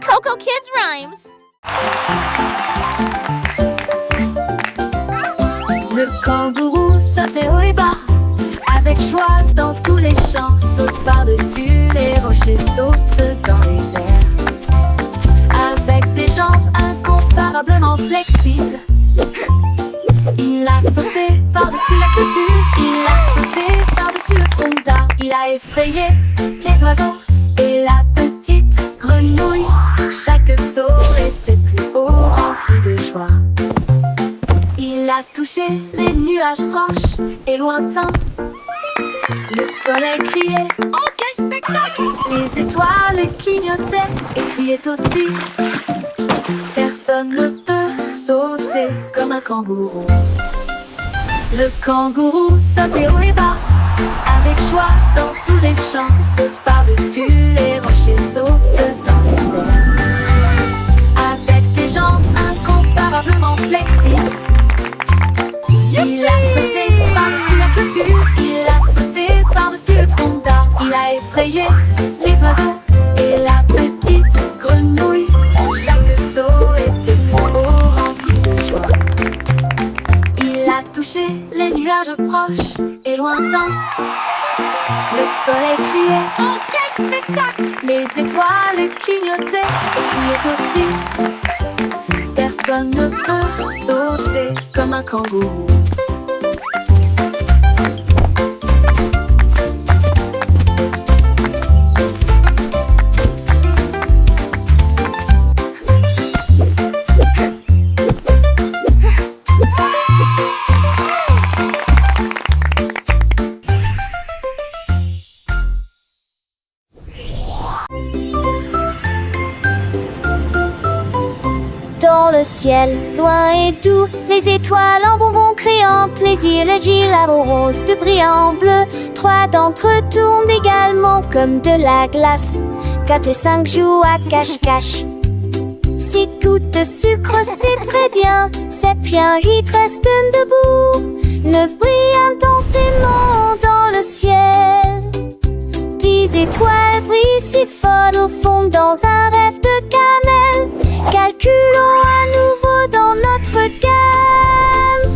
Coco Kids Rhymes. Le kangourou sautait haut et bas, avec joie dans tous les champs. Saute par-dessus les rochers, saute dans les airs. Avec des jambes incomparablement flexibles, il a sauté par-dessus la clôture, il a sauté par-dessus le tronc d'arbre. Il a effrayé les oiseaux et la petite grenouille. Chaque saut était plus haut, rempli de joie. Il a touché les nuages proches et lointains. Le soleil criait, oh quel spectacle! Les étoiles clignotaient et criaient aussi. Personne ne peut sauter comme un kangourou. Le kangourou sautait haut et bas, avec joie dans tous les champs. Saute par-dessus les rochers, saute dans les airs. Avec des jambes incomparablement flexibles, il a sauté par-dessus la clôture, il a sauté par-dessus le tronc d'arbre. Il a effrayé les oiseaux et la petite grenouille. Chaque saut était plus haut, rempli de joie. Il a touché les nuages proches et lointains. Le soleil criait, oh quel spectacle! Les étoiles clignotaient et criaient aussi. Personne ne peut sauter comme un kangourou. Dans le ciel, loin et doux, les étoiles en bonbons créant plaisir. Le girafe rose de brillant bleu, 3 d'entre eux tournent également comme de la glace. 4 et 5 jouent à cache-cache. 6 gouttes de sucre, c'est très bien. 7 bien, 8 restent debout. 9 brillent intensément dans le ciel. 10 étoiles brillent si fort au fond dans un rêve de cannelle. Calculons à nouveau dans notre gamme.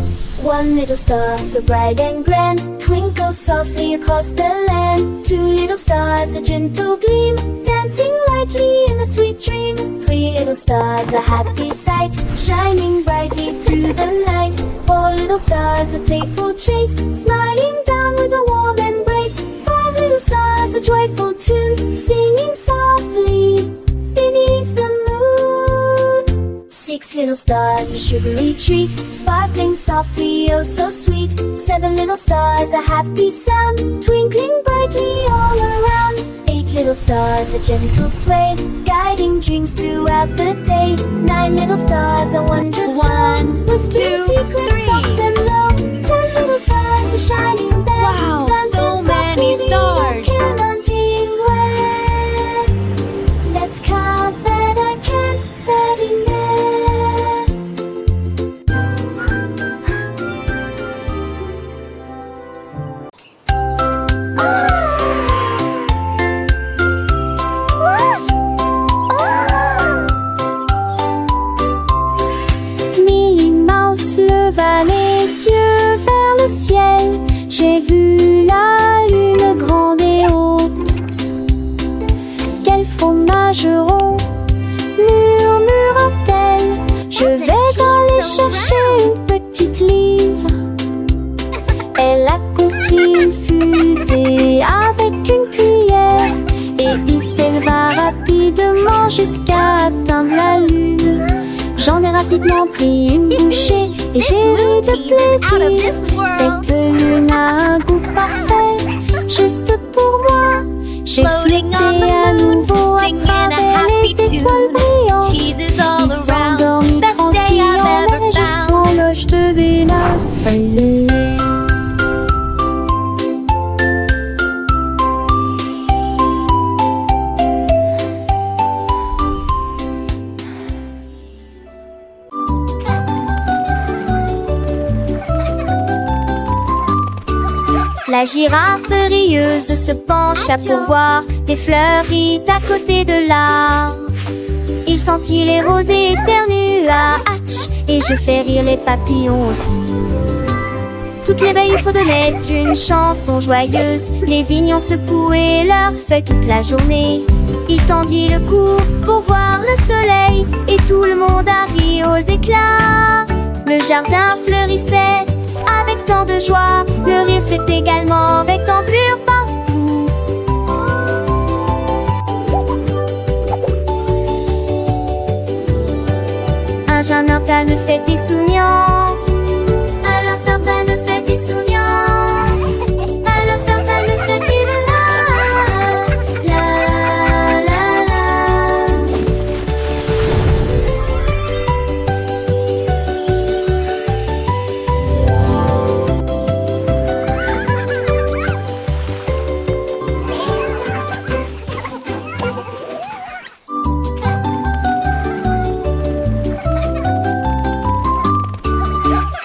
One little star so bright and grand twinkles softly across the land. 2 little stars, a gentle gleam, dancing lightly in a sweet dream. 3 little stars, a happy sight, shining brightly through the night. 4 little stars, a playful chase, smiling down with a warm embrace. 5 little stars, a joyful tune, singing softly beneath the moon. 6 little stars, a sugary treat, sparkling softly, oh so sweet. 7 little stars, a happy sound, twinkling brightly all around. 8 little stars, a gentle sway, guiding dreams throughout the day. 9 little stars, a wondrous One, whispering two, secrets soft three. and low. 10 little stars, a shining bell, Wow, dancing so many softly, stars. cannot where. Let's count that I can, that in there. Minnie Mouse leva les yeux vers le ciel. J'ai vu la lune grande et haute. Quel fromage rond, murmura-t-elle. Je vais aller chercher une petite livre. Elle a construit une fusée avec une cuillère et il s'éleva rapidement jusqu'à atteindre la lune. J'en ai rapidement pris une bouchée et j'ai ri de plaisir. Cette lune a un goût parfait, juste pour moi. J'ai Floating flotté on the à moon, nouveau à singing a travers happy les étoiles tune. brillantes. Cheese is all Ils sont around, endormis best day tranquilles I've en ever neige found. et l'horloge de Bénin. La girafe rieuse se pencha pour voir des fleurs rides à côté de l'arbre. Il sentit les roses et éternua Hatch, et je fais rire les papillons aussi. Toutes les veilles fredonnaient une chanson joyeuse. Les vignons secouaient leurs feuilles toute la journée. Il tendit le cou pour voir le soleil, et tout le monde a ri aux éclats. Le jardin fleurissait avec tant de joie. Le rire s'est également avec d'ampleur partout. Un jeune ortane fait des souriantes. Alors Ferdinand fait des souriantes. Alors Ferdinand fait des la la la la.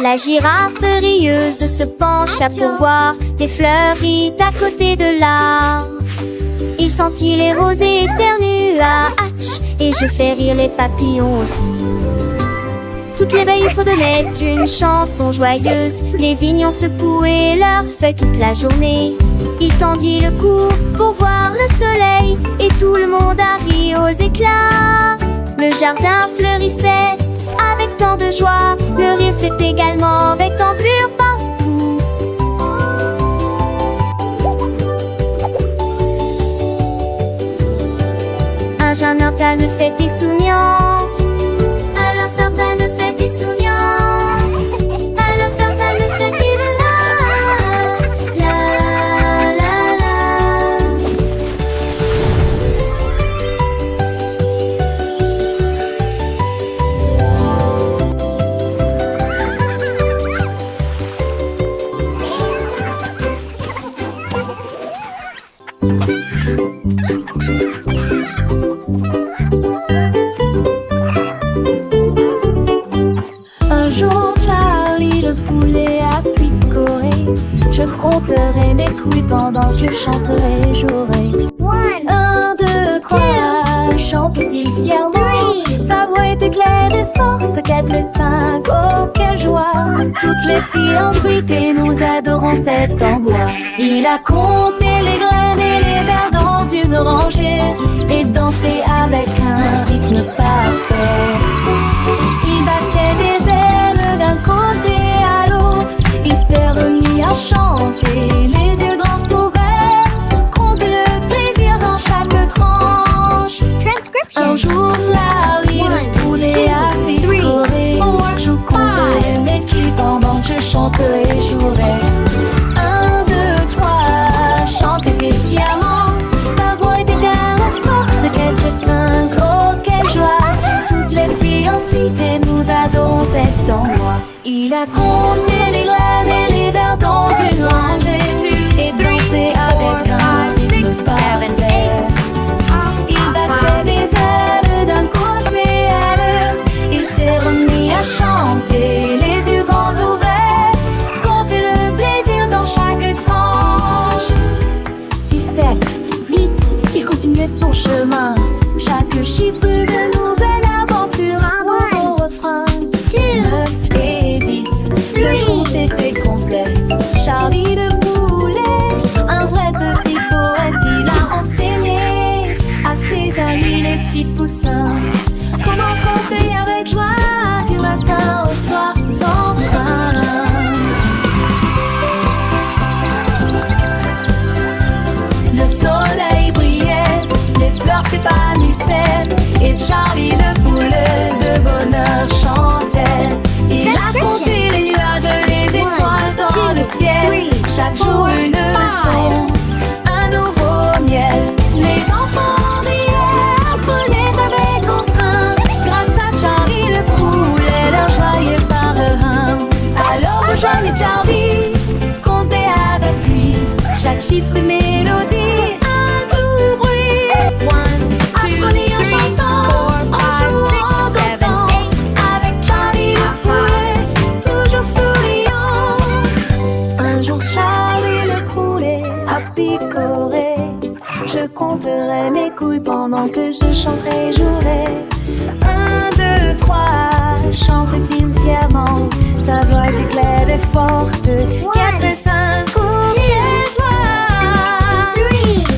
La girafe rieuse se pencha pour voir des fleuries à côté de l'arbre. Il sentit les roses et éternua Hatch, et je fais rire les papillons aussi. Toutes les veilles fredonnaient une chanson joyeuse. Les vignons secouaient leurs feuilles toute la journée. Il tendit le cou pour voir le soleil, et tout le monde a ri aux éclats. Le jardin fleurissait avec tant de joie. Le rire s'est également avec d'ampleur partout. Un jeune ortane fait des souriantes. Alors Ferdinand fait des souriantes. Alors Ferdinand fait des la la la la. Un jour, Charlie le poulet a picoré. Je compterai mes couilles pendant que je chanterai, jouerai. 1, 2, 3, chante-t-il fièrement. Sa voix était claire et forte. 4 et 5, oh quelle joie. Toutes les filles en truite et nous adorons cet endroit. Il a compté les graines et les vers dans une rangée et dansé avec un rythme parfait. Il battait des ailes d'un côté à l'autre. Il s'est remis à chanter, les yeux grands ouverts. Compte le plaisir dans chaque tranche. Un jour, Larry, le poulet a picoré. Je compterai mes culs pendant que je chanterai et jouerai. 1, 2, 3, chantait-il fièrement. Sa voix était tellement forte, 4 et 5, oh quelle joie. Toutes les filles ensuite et nous adorons cet endroit. Il a compté les graines et les vers dans une rangée et dansé avec un rythme parfait. Il battait des ailes d'un côté à l'autre. Il s'est remis à chanter, les yeux grands ouverts. Compter le plaisir dans chaque tranche. 6, 7, 8, il continuait son chemin. Chaque chiffre de nouvelle aventure, un nouveau refrain. 9 et 10, le compte était complet. Charlie le poulet, un vrai petit poète, il a enseigné à ses amis les petits poussins comment compter avec joie du matin au soir sans fin. Le soleil brillait, les fleurs s'épanouissaient et Charlie le poulet de bonheur chantait. Il a compté les nuages, les étoiles dans le ciel. Chaque jour une leçon, un nouveau miel. Les enfants riaient, apprenaient avec entrain. Grâce à Charlie le poulet, leur joie est par un. Alors rejoignez Charlie, comptez avec lui. Chaque chiffre une mélodie, un doux bruit. Apprenez en chantant, en jouant, en dansant. Avec Charlie le poulet, toujours souriant. Un jour Charlie le poulet a picoré. Je compterai mes couilles pendant que je chanterai et jouerai. Un, deux, trois, chante-t-il fièrement. Sa voix est claire et forte. 4, 5, oh, quelle joie!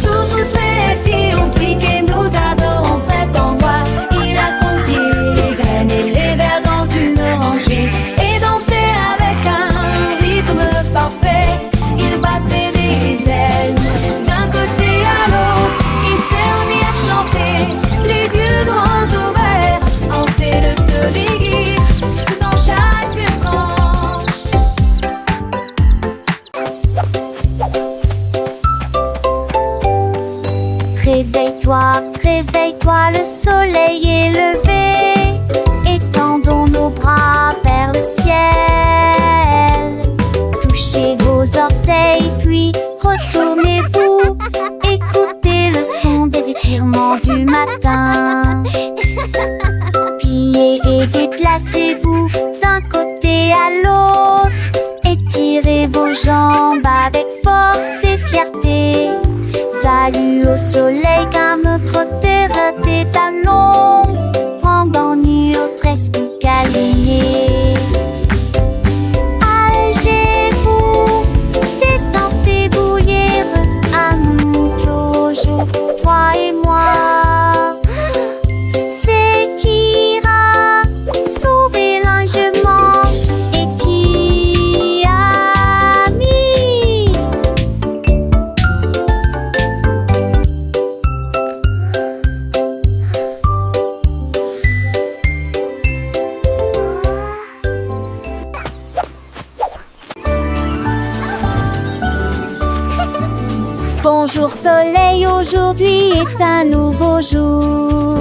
Toutes les filles ont piqué, nous adorons cet endroit. Il a compté les graines et les vers dans une rangée et dansé avec un rythme parfait. Il battait des ailes d'un côté à l'autre. Il s'est remis à chanter, les yeux grands ouverts, hanter le feu, les guides dans chaque tranche. Réveille-toi, réveille-toi, le soleil est levé. Étendons nos bras vers le ciel. Touchez vos orteils, puis retournez-vous. Écoutez le son des étirements du matin. Pliez et déplacez-vous d'un côté à l'autre. Étirez vos jambes avec force et fierté. Salut au soleil car notre terre tes talons. Pendant nuit au tresque câliné. Allégez-vous, descendez bouillir. Un nouveau jour pour toi et moi. C'est qui ira sauver l'enjement et qui a mis. Bonjour soleil, aujourd'hui est un nouveau jour.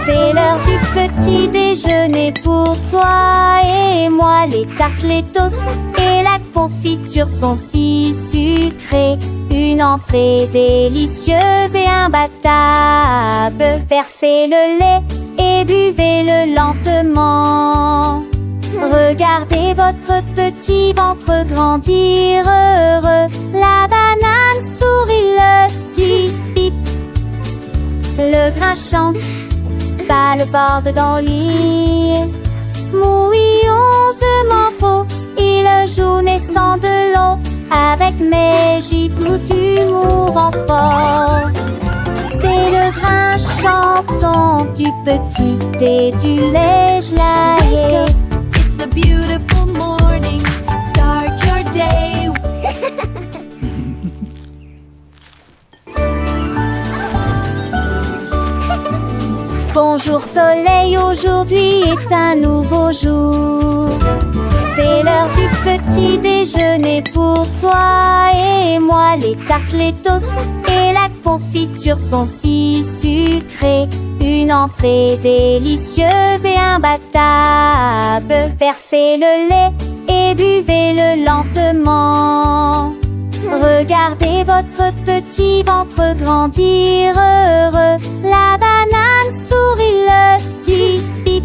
C'est l'heure du petit déjeuner pour toi et moi. Les tartes, les toasts et la confiture sont si sucrées. Une entrée délicieuse et imbattable. Versez le lait et buvez-le lentement. Regardez votre petit ventre grandir heureux. La banane sourit, l'œuf dit bip. Le grain chante, pas le bord dans le lit. Mouillonsement faux, il joue naissant de l'eau. Avec mes gifles d'humour en fort. C'est le grain chanson du petit et du lait gelé. It's a beautiful morning. Start your day. Bonjour soleil, aujourd'hui est un nouveau jour. C'est l'heure du petit déjeuner pour toi et moi. Les tartes, les toasts et la confiture sont si sucrées. Une entrée délicieuse et imbattable. Versez le lait et buvez-le lentement. Regardez votre petit ventre grandir heureux. La banane sourit, l'œuf dit bip.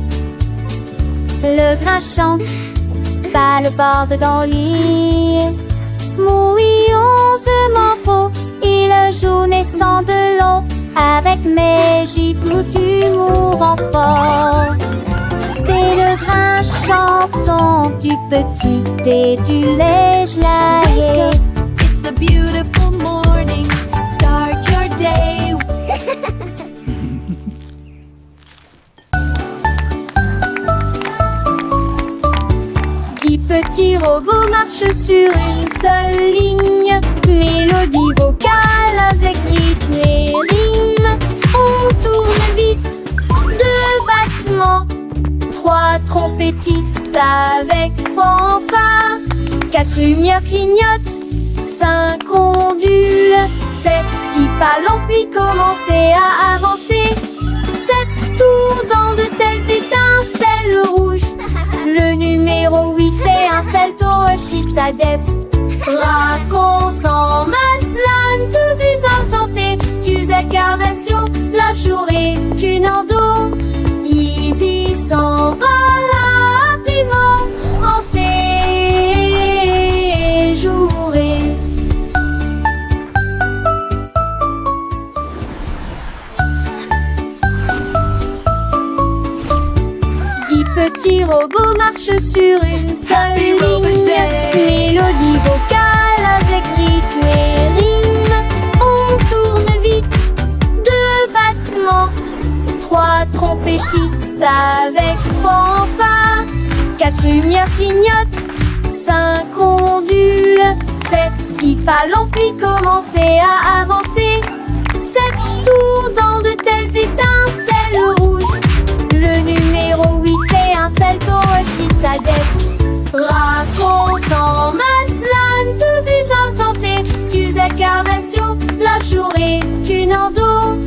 Le grain chante, pas le bord dans le lit. Mouillonsement faux, il joue naissant de l'eau. Avec mes gifles d'humour en fort. C'est le grain chanson du petit et du lait gelé. It's a beautiful morning. Start your day. Dix petits robots marchent sur une seule ligne. Mélodie vocale avec rythme et rime. On tourne vite, deux battements. Trois trompettistes avec fanfare. Quatre lumières clignotent, 5 ondules. Faites 6 pas longs puis commencez à avancer. 7 tours dans de telles étincelles rouges. Le numéro 8 fait un salto, chute sa dette. Raconte en masse plein de vues en santé. Tu incarnations, la journée, tu n'en dos. Easy s'en va rapidement en séjouré. petit robot marche sur une seule ligne. Mélodie vocale avec rythme et rime. On tourne vite, 2 battements, 3 trompettistes avec fanfare, 4 lumières clignotent, 5 ondules. Faites 6 pas longs puis commencez à avancer. 7 tours dans de telles étincelles rouges. Le numéro 8 fait un salto, agite sa tête. Raconte en masse plein de vues insentées. Tu incarnations, la journée, tu n'en dos.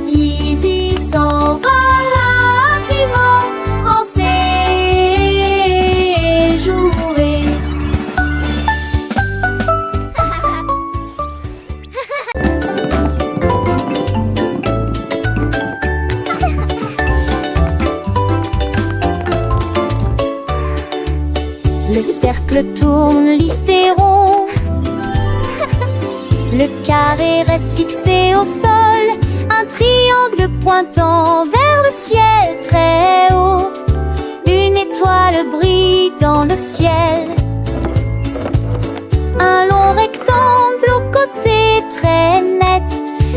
Easy s'en va rapidement en séjouré. Le cercle tourne, lycée rond. Le carré reste fixé au sol. Un triangle pointant vers le ciel très haut. Une étoile brille dans le ciel. Un long rectangle au côté très net.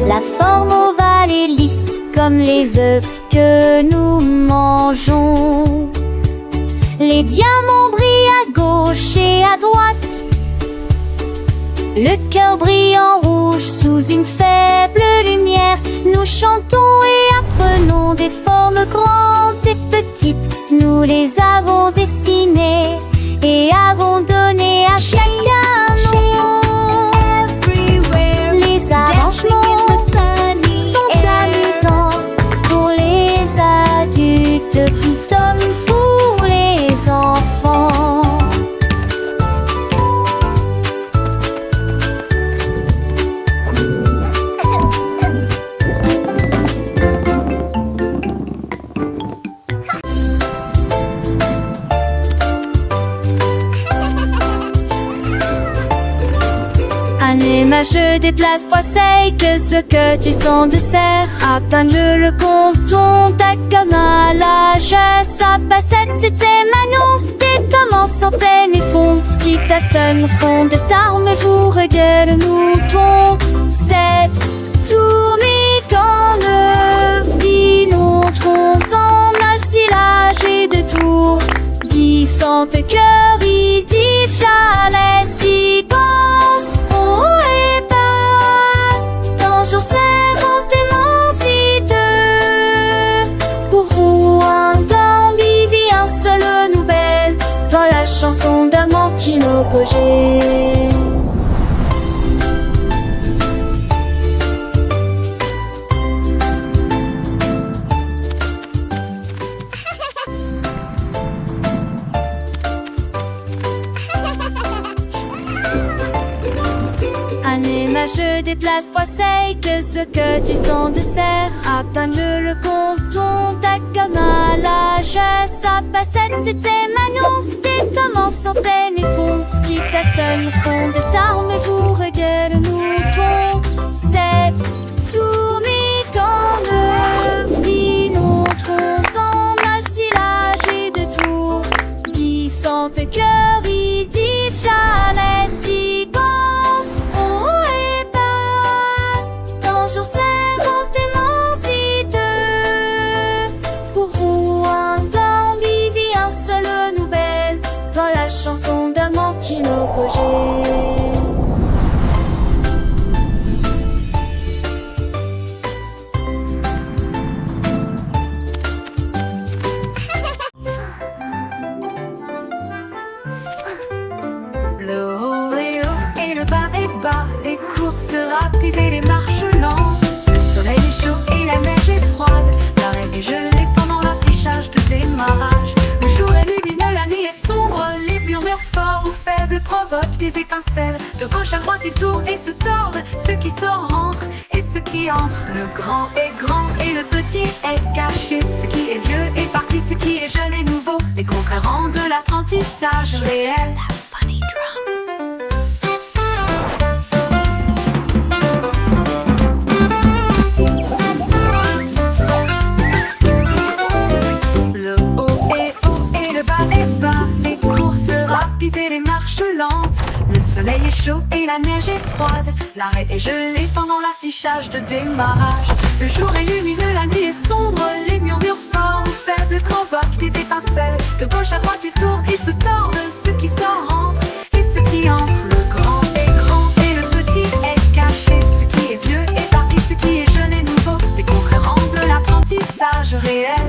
La forme ovale est lisse comme les œufs que nous mangeons. Les diamants brillent à gauche et à droite. Le cœur brille en rouge sous une faible lumière. Nous chantons et apprenons des formes grandes et petites. Nous les avons dessinées et avons donné à chacun nom. Les arrangements sont amusants pour les adultes tout comme pour les enfants. Je déplace poisseille que ce que tu sens de serre. Atteindre le compton, ta comme à l'âge. Sa passette c'était Manon. Des tomes en centaines et fond. Si ta sonne fond de tarme, vous regarde le mouton. C'est tourné quand le dit l'autre. On s'en a le silage et de tours. Différentes cœurs, il dit la séquence. Jour serrant émancité. Pour vous un d'ambi vit un seul nouvelle. Dans la chanson d'Amantino Pogé. Je déplace poisseille que ce que tu sens de serre. Atteindre le compton, ta comme à l'âge. Sa passette c'était Manon. Des tomes en centaines et fond. Si ta sonne fond de tarme, vous regarde le mouton. C'est tourné quand le dit l'autre. On s'en a le silage et de tours. Différentes cœurs, il dit la séquence. Dans la chanson d'Amantino Pogé. Le haut est haut et le bas est bas. Les courses rapides et les marches lentes. Le soleil est chaud et la neige est froide. La reine est gelée pendant l'affichage de démarrage. Le jour est lumineux, la nuit est sombre. Les murmures forts ou faibles provoquent des étincelles. De gauche à droite ils tournent et se tordent. Ceux qui sortent rentrent et ceux qui entrent. Le grand est grand et le petit est caché. Ce qui est vieux est parti, ce qui est jeune est nouveau. Les contraires rendent l'apprentissage réel. Le haut est haut et si la neige est froide. L'arrêt est gelé pendant l'affichage de démarrage. Le jour est lumineux, la nuit est sombre. Les murmures forts ou faibles provoquent des étincelles. De gauche à droite ils tournent et se tordent. Ceux qui s'en rentrent et ceux qui entrent. Le grand est grand et le petit est caché. Ce qui est vieux est parti, ce qui est jeune est nouveau. Les concrets rendent l'apprentissage réel.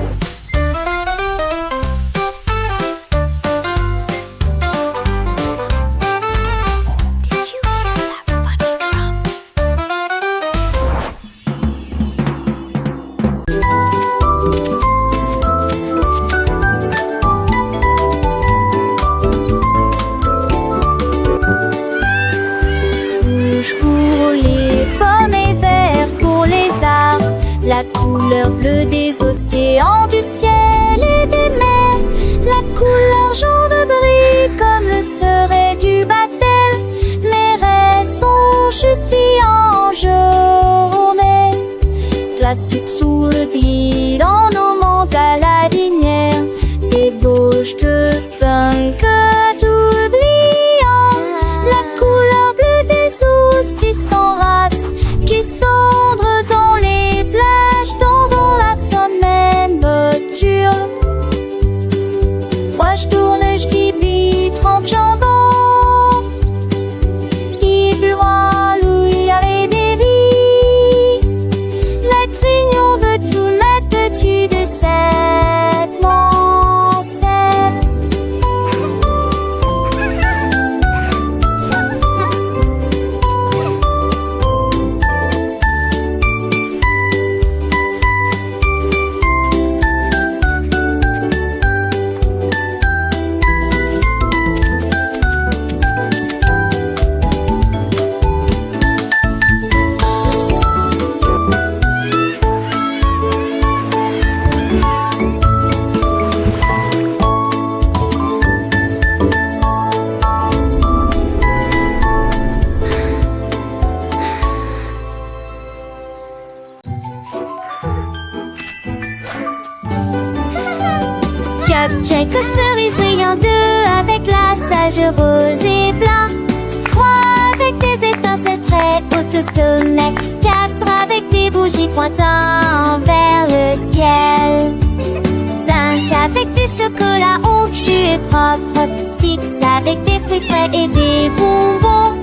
Pour les pommes et vert pour les arbres, la couleur bleue des océans, du ciel et des mers, la couleur jaune brille comme le serait du baptême. Mes rêves sont si en journée, classiques sous le gris dans nos monts à la dinière, débauche de punk oubliant la couleur bleue des ours qui s'enracent, qui cendrent dans les plages, dans la semaine boture. Moi je tourne, je dis trempe jambon, il bloie l'ouillard des vies. La trignon veut tout mettre dessus de cette mancelle. Check aux cerises brillantes, deux avec la sage rose et blanc, trois avec des étincelles très hautes au sommet, quatre avec des bougies pointant vers le ciel, cinq avec du chocolat onctueux et propre, six avec des fruits frais et des bonbons,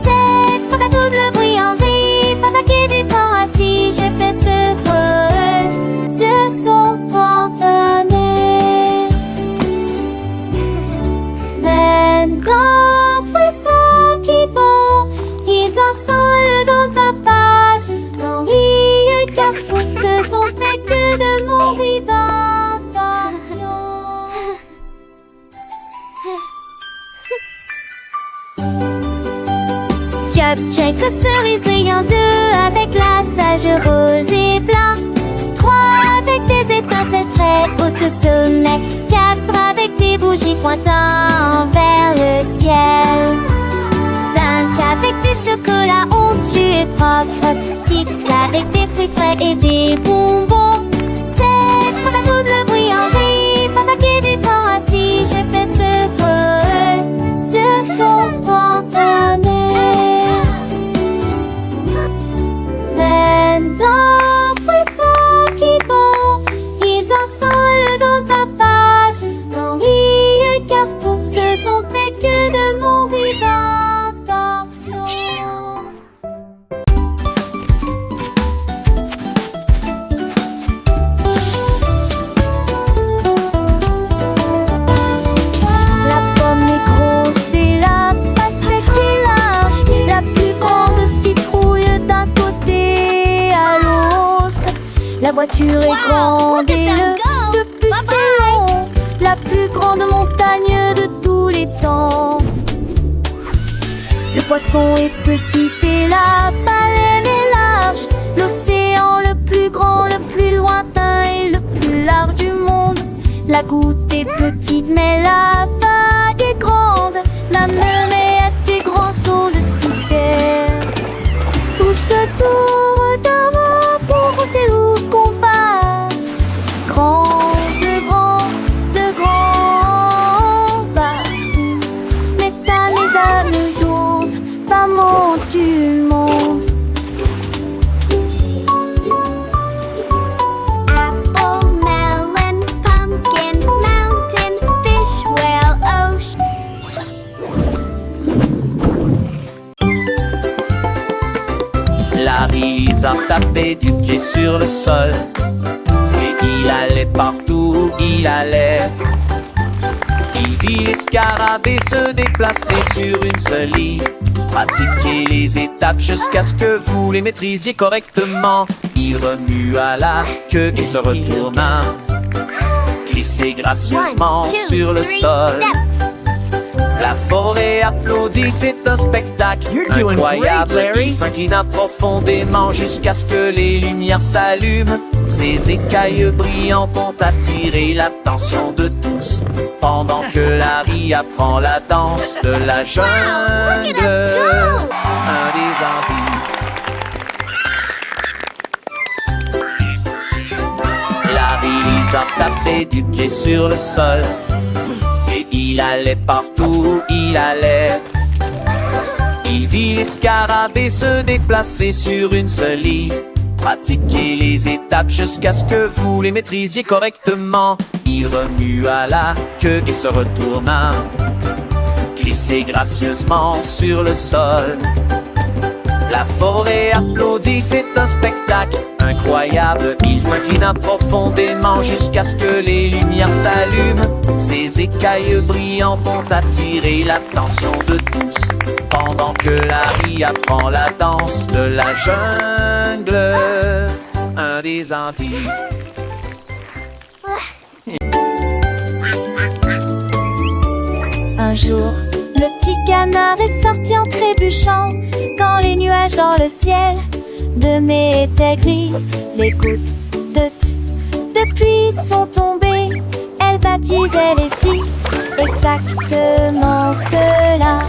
sept pour la double bruit en vie, pas paquet du corps assis, je fais ce feu, ce son pantonné. Grand poisson qui bond, ils ressemblent dans ta page. Dans les cartons, ce sont tes que de mon vibration. Check aux cerises brillantes, deux avec la sage rose et blanc, trois avec des étincelles très hautes au sommet, quatre avec des bougies pointant vers le ciel, cinq avec du chocolat onctueux et propre, six avec des fruits frais et des bonbons, sept pour la double bruit en vie, pas paquet du corps assis, je fais ce feu, ce son pantonné. D'un poisson qui bond, ils ressemblent dans ta page. Dans les cartons, ce sont tes que de mon vibration. La pomme est grosse et la pastèque est large, la plus grande citrouille d'un côté à l'autre. La voiture est grande et le de plus c'est long, la plus grande montagne de tous les temps. Le poisson est petit et la baleine est large, l'océan le plus grand, le plus lointain et le plus large du monde. La goutte est petite mais la vague est grande, la mer est grand son de citer. Où se tourne d'avant pour monter ou combat, grand, de grand bas. Mais t'as les âmes lourdes, pas moi. tapait du pied sur le sol. Et il allait partout où il allait. Il vit les scarabées se déplacer sur une seule ligne. Pratiquez les étapes jusqu'à ce que vous les maîtrisiez correctement. Il remua la queue et se retourna. Glissez gracieusement sur le sol. La forêt applaudit, c'est un spectacle incroyable. Il s'inclina profondément jusqu'à ce que les lumières s'allument. Ses écailles brillantes ont attiré l'attention de tous. Pendant que Larry apprend la danse de la jungle, un des envies. Larry Lizard tapait du pied sur le sol. Et il allait partout où il allait. Il vit les scarabées se déplacer sur une seule ligne. Pratiquez les étapes jusqu'à ce que vous les maîtrisiez correctement. Il remua la queue et se retourna. Glissez gracieusement sur le sol. La forêt applaudit, c'est un spectacle incroyable. Il s'inclina profondément jusqu'à ce que les lumières s'allument. Ses écailles brillantes ont attiré l'attention de tous. Pendant que Larry apprend la danse de la jungle, un des envies. Un jour, le petit canard est sorti en trébuchant. Quand les nuages dans le ciel de mai étaient gris, les gouttes de pluie sont tombées. Elles baptisaient les filles, exactement cela.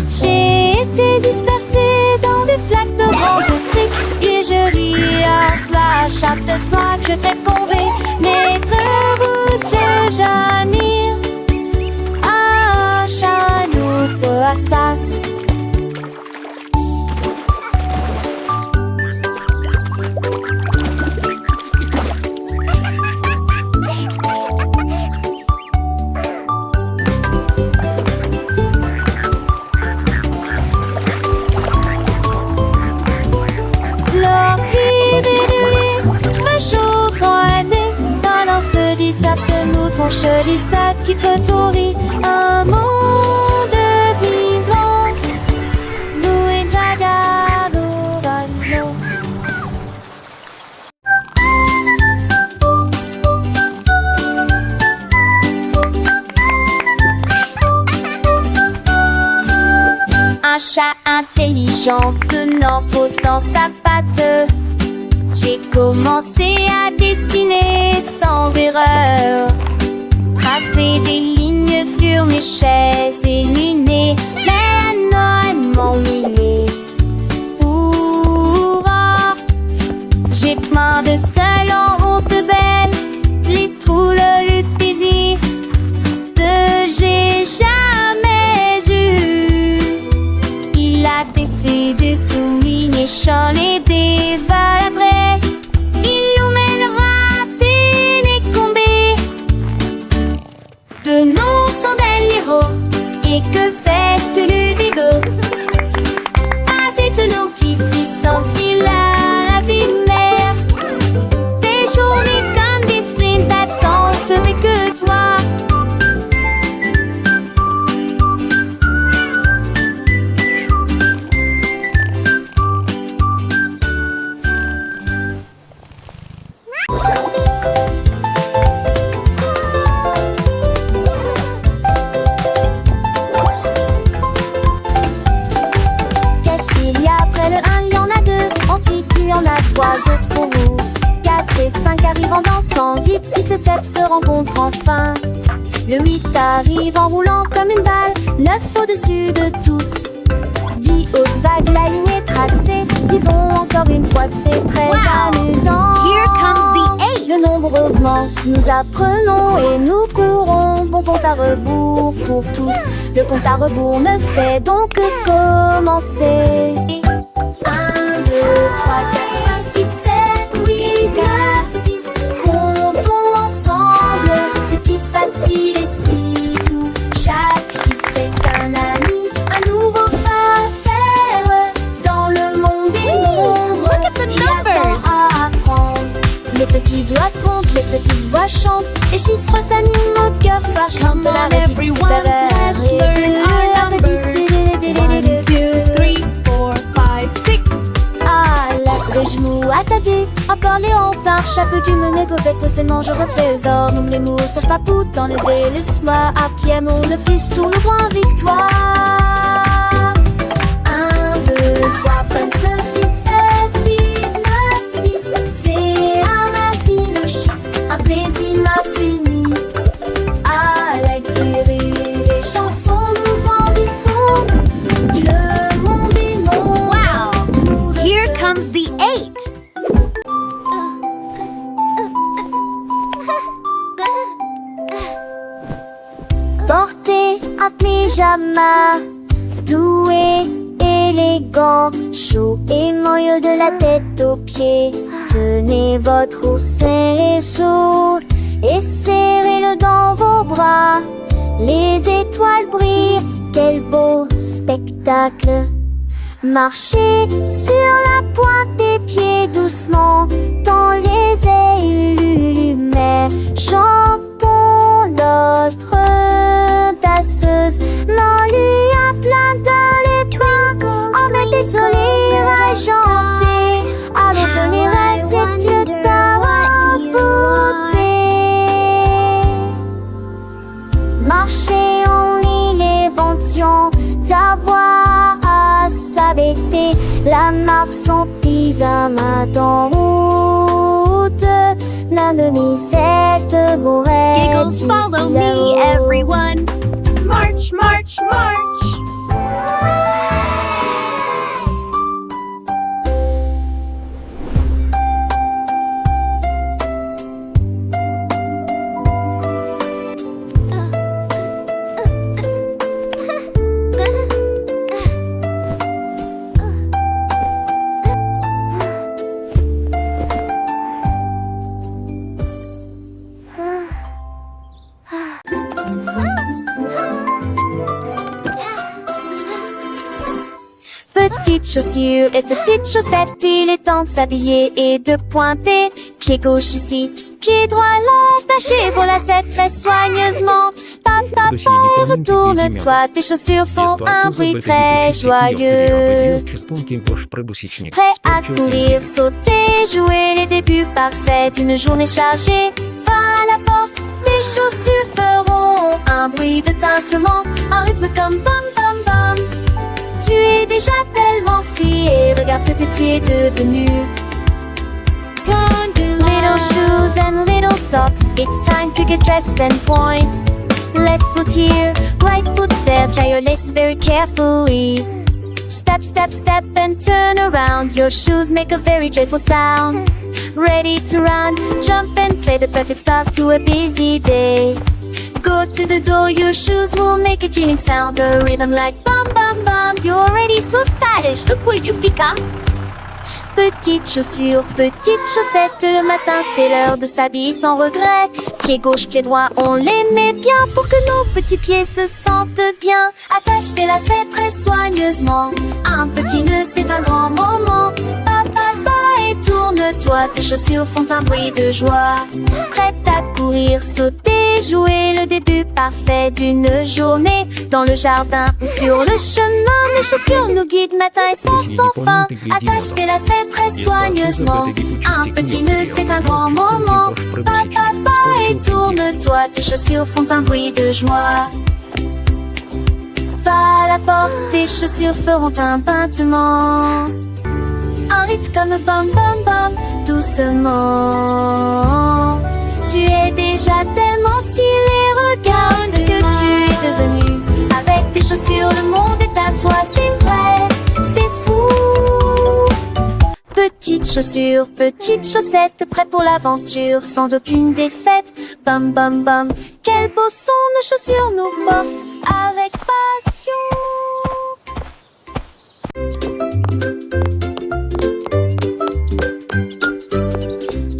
J'ai été dispersée dans des flaques de vent électrique. Et je ris à cela chaque fois que je t'ai tombé. Lettre rouge, Janir, à Chanou, Assas. Je lis ça qui te tourit. Un monde vivant, nous et Jagado Valos. Un chat intelligent tenant pose dans sa patte. J'ai commencé à dessiner sans erreur. Tracer des lignes sur mes chaises illuminées. Mais un m'emmener. J'ai plein de seuls en Roosevelt. Les trous le plaisir que j'ai jamais eu. Il a décidé de souligner champs et des valabrés. Il nous mènera télécombés. De nous sont des héros. Et que fait-ce que le bigot? Arrête-nous qui frissent-ils à la vie mère. Des journées comme des flins d'attente, mais que toi. Trois autres pour vous. 4 et 5 arrivent en dansant vite. 6 et 7 se rencontrent enfin. Le 8 arrive en roulant comme une balle. 9 au-dessus de tous. 10 hautes vagues, la ligne est tracée. Disons encore une fois, c'est très amusant. Here comes the 8. Le nombre augmente, nous apprenons et nous courons. Bon compte à rebours pour tous. Le compte à rebours ne fait donc que commencer. 1, 2, 3, 4, 5, 6, 7, 8, 9, 10. Comptons ensemble, c'est si facile et si doux. Chaque chiffre est un ami, un nouveau pas à faire. Dans le monde des nombres, il y a Les chiffres s'animent au cœur fâche. Come on everyone, let's learn our numbers. 1, 2, 3, 4, 5, 6. Ah, la brèche mou attendue. Encore les hontards, chapeau du mené, gobette, c'est manger au trésor. Nous les mots, seul papou dans les ailes, moi. À pied, mon le plus, tout le point victoire. 1, 2, 3, 5, 6, 7, 8, 9, 10. C'est un infini chiffre, un plaisir infini. À l'acquérir, les chansons nous grandissons. Le monde est mon. Wow! Here comes the 8. Portez un pyjama doué, élégant, chaud et moelleux de la tête aux pieds. Tenez votre oursin les chaud et serrez-le dans vos bras. Les étoiles brillent, quel beau spectacle. Marchez sur la pointe des pieds doucement dans les ailes lumières. Chantons notre danseuse, l'en lui a plein dans les bras. On met des sourires à chanter, alors donner à cette lieu marcher en l'élévation, ta voix à s'abaisser, la marque son pyjama en route, l'un de mes sept beaux rêves. Giggles, follow me, everyone. March, march, march. Petites chaussures et petites chaussettes, il est temps de s'habiller et de pointer. Pied gauche ici, pied droit là, attaché pour la selle très soigneusement. Papa, retourne-toi, tes chaussures font un bruit très joyeux. Prêt à courir, sauter, jouer les débuts parfaits d'une journée chargée. Va à la porte, tes chaussures feront un bruit de tintement, un rythme comme bam bam bam. Tu es déjà tellement stylé, regarde ce que tu es devenu. Little shoes and little socks, it's time to get dressed and point. Left foot here, right foot there, tie your lace very carefully. Step, step, step and turn around, your shoes make a very joyful sound. Ready to run, jump and play, the perfect start to a busy day. Go to the door, your shoes will make a chilling sound, a rhythm like bum bum bum. You're already so stylish, look what you've become. Petites chaussures, petites chaussettes, le matin c'est l'heure de s'habiller sans regret. Pied gauche, pied droit, on les met bien pour que nos petits pieds se sentent bien. Attache tes lacets très soigneusement, un petit nœud c'est un grand moment. Et tourne-toi, tes chaussures font un bruit de joie. Prête à courir, sauter, jouer le début parfait d'une journée. Dans le jardin ou sur le chemin, les chaussures nous guident matin et soir sans fin. Attache tes lacets très soigneusement, un petit nœud c'est un grand moment. Et tourne-toi, tes chaussures font un bruit de joie. Va à la porte, tes chaussures feront un tintement. Un rythme comme bam bam bam, doucement. Tu es déjà tellement stylé, regarde ce que tu es devenu. Avec tes chaussures, le monde est à toi, c'est vrai, c'est fou. Petites chaussures, petites chaussettes, prêtes pour l'aventure, sans aucune défaite. Bam bam bam, quel beau son nos chaussures nous portent avec passion.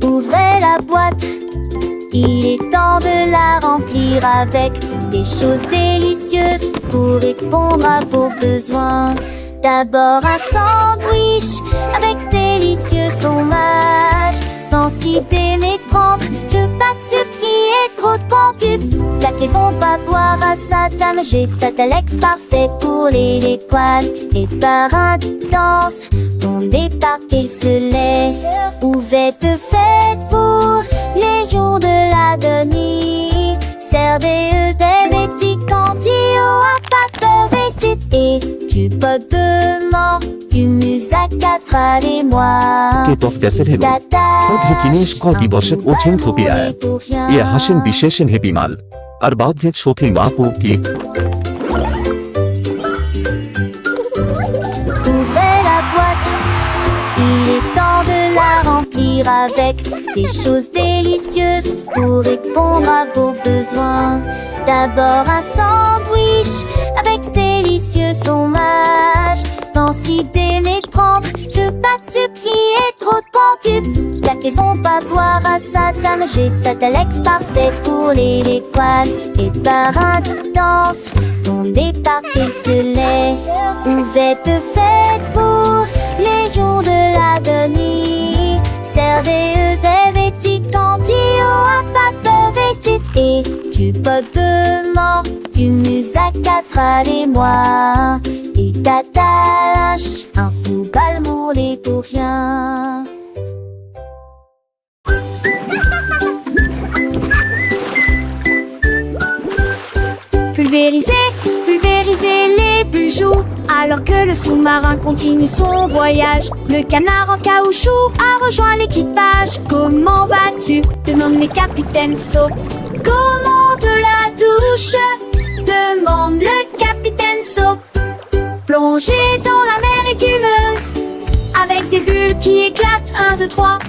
Ouvrez la boîte, il est temps de la remplir avec des choses délicieuses pour répondre à vos besoins. D'abord un sandwich avec ce délicieux fromage. Dans 6 les prendre, de pâte surpris et trop de concubes. La maison va boire à sa dame. J'ai Satalex parfait pour l'étoile. Les parrains dansent, ton départ qu'il se lève. Ouverte fête pour les jours de l'adonie. Servez des petits candis au impact et tu peux demain K-pop cassette বৌদ্ধ কিনেশ দিবসত ওছেন থুপিয়ায় এ হাসেন বিশেষেন হেপিমাল আর বৌদ্ধের শোকে মাপু কি Ouvrez la boîte, il est temps de la remplir avec des choses délicieuses pour répondre à vos besoins. D'abord un sandwich avec ce délicieux fromage. Pensez d'aimer prendre que pas de soupe qui est trop de concubes. La maison va boire à sa dame. J'ai Satalex parfait pour l'étoile. Les parrains dansent, ton départ qu'il se lève. Ouverte fête pour les jours de l'adonie. Servez des petits candis au impact et tu peux demain une à 4 et moi. Et t'attaches un coup balmouré pour rien. Pulvériser, pulvériser les bijoux alors que le sous-marin continue son voyage. Le canard en caoutchouc a rejoint l'équipage. Comment vas-tu? Demande les capitaines Soap. Comment de la douche? Demande le capitaine Soap. Plongez dans la mer écumeuse avec des bulles qui éclatent. 1, 2, 3.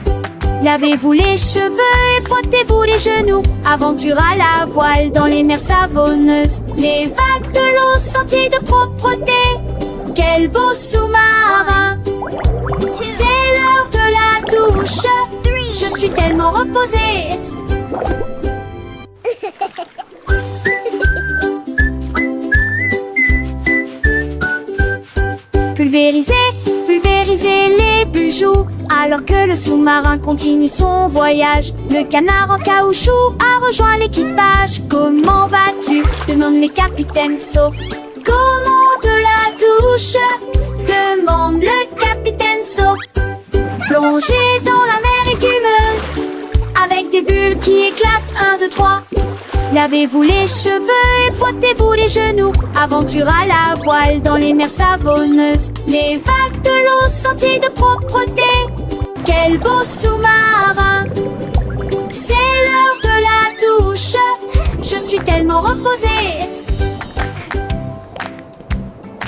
Lavez-vous les cheveux et frottez-vous les genoux. Aventure à la voile dans les mers savonneuses. Les vagues de l'eau, sentiers de propreté. Quel beau sous-marin. C'est l'heure de la douche. Je suis tellement reposée. Pulvériser, pulvériser les bijoux alors que le sous-marin continue son voyage. Le canard en caoutchouc a rejoint l'équipage. Comment vas-tu? Demande les capitaines Soap. Comment de la douche? Demande le capitaine Soap. Plongez dans la mer écumeuse avec des bulles qui éclatent. 1, 2, 3. Lavez-vous les cheveux et frottez-vous les genoux. Aventure à la voile dans les mers savonneuses. Les vagues de l'eau, sentiers de propreté. Quel beau sous-marin. C'est l'heure de la douche. Je suis tellement reposée.